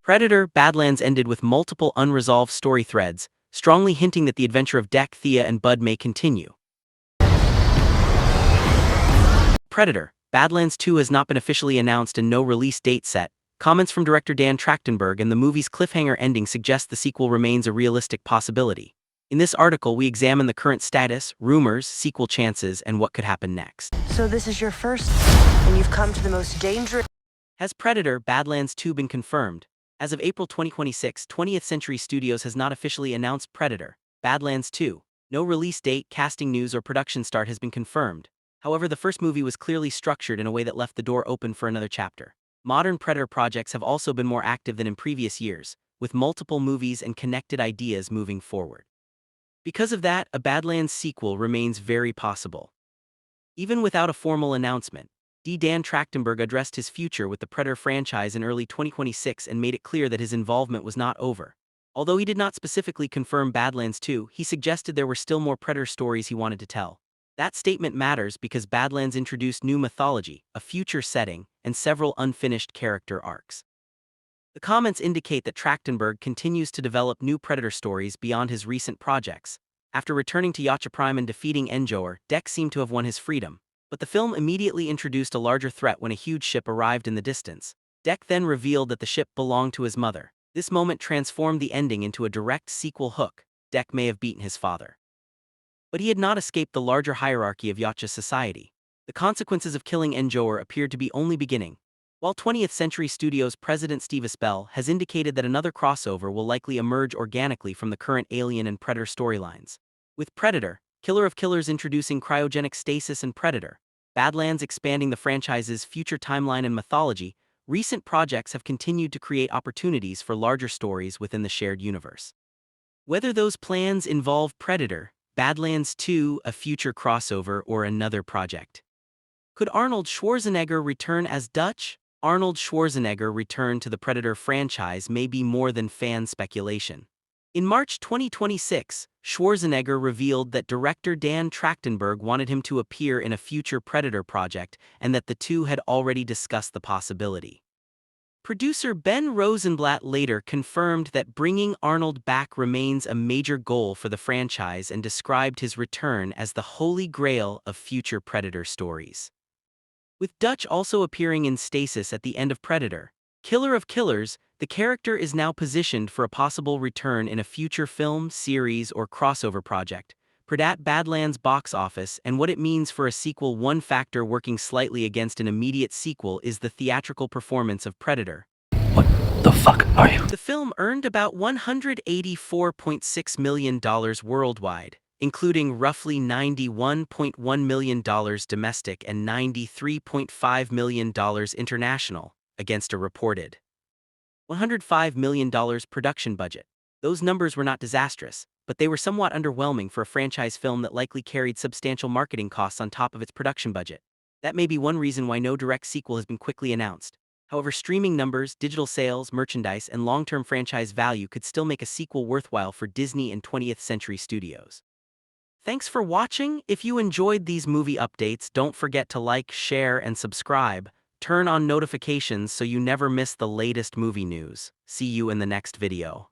Predator: Badlands ended with multiple unresolved story threads, strongly hinting that the adventure of Deck, Thea, and Bud may continue. Predator: Badlands 2 has not been officially announced and no release date set. Comments from director Dan Trachtenberg and the movie's cliffhanger ending suggest the sequel remains a realistic possibility. In this article, we examine the current status, rumors, sequel chances, and what could happen next. So this is your first, and you've come to the most dangerous. Has Predator: Badlands 2 been confirmed? As of April 2026, 20th Century Studios has not officially announced Predator: Badlands 2. No release date, casting news, or production start has been confirmed. However, the first movie was clearly structured in a way that left the door open for another chapter. Modern Predator projects have also been more active than in previous years, with multiple movies and connected ideas moving forward. Because of that, a Badlands sequel remains very possible. Even without a formal announcement, Dan Trachtenberg addressed his future with the Predator franchise in early 2026 and made it clear that his involvement was not over. Although he did not specifically confirm Badlands 2, he suggested there were still more Predator stories he wanted to tell. That statement matters because Badlands introduced new mythology, a future setting, and several unfinished character arcs. The comments indicate that Trachtenberg continues to develop new Predator stories beyond his recent projects. After returning to Yacha Prime and defeating Endor, Deck seemed to have won his freedom. But the film immediately introduced a larger threat when a huge ship arrived in the distance. Deck then revealed that the ship belonged to his mother. This moment transformed the ending into a direct sequel hook. Deck may have beaten his father. But he had not escaped the larger hierarchy of Yacha society. The consequences of killing Endor appeared to be only beginning. While 20th Century Studios president Steve Espel has indicated that another crossover will likely emerge organically from the current Alien and Predator storylines. With Predator, Killer of Killers introducing cryogenic stasis, and Predator: Badlands expanding the franchise's future timeline and mythology, recent projects have continued to create opportunities for larger stories within the shared universe. Whether those plans involve Predator, Badlands 2, a future crossover, or another project. Could Arnold Schwarzenegger return as Dutch? Arnold Schwarzenegger return to the Predator franchise may be more than fan speculation. In March 2026, Schwarzenegger revealed that director Dan Trachtenberg wanted him to appear in a future Predator project and that the two had already discussed the possibility. Producer Ben Rosenblatt later confirmed that bringing Arnold back remains a major goal for the franchise and described his return as the holy grail of future Predator stories. With Dutch also appearing in stasis at the end of Predator: Killer of Killers, the character is now positioned for a possible return in a future film, series, or crossover project. Predat Badlands box office and what it means for a sequel. One factor working slightly against an immediate sequel is the theatrical performance of Predator. What the fuck are you? The film earned about $184.6 million worldwide, including roughly $91.1 million domestic and $93.5 million international, against a reported $105 million production budget. Those numbers were not disastrous, but they were somewhat underwhelming for a franchise film that likely carried substantial marketing costs on top of its production budget. That may be one reason why no direct sequel has been quickly announced. However, streaming numbers, digital sales, merchandise, and long-term franchise value could still make a sequel worthwhile for Disney and 20th Century Studios. Thanks for watching. If you enjoyed these movie updates, don't forget to like, share, and subscribe. Turn on notifications so you never miss the latest movie news. See you in the next video.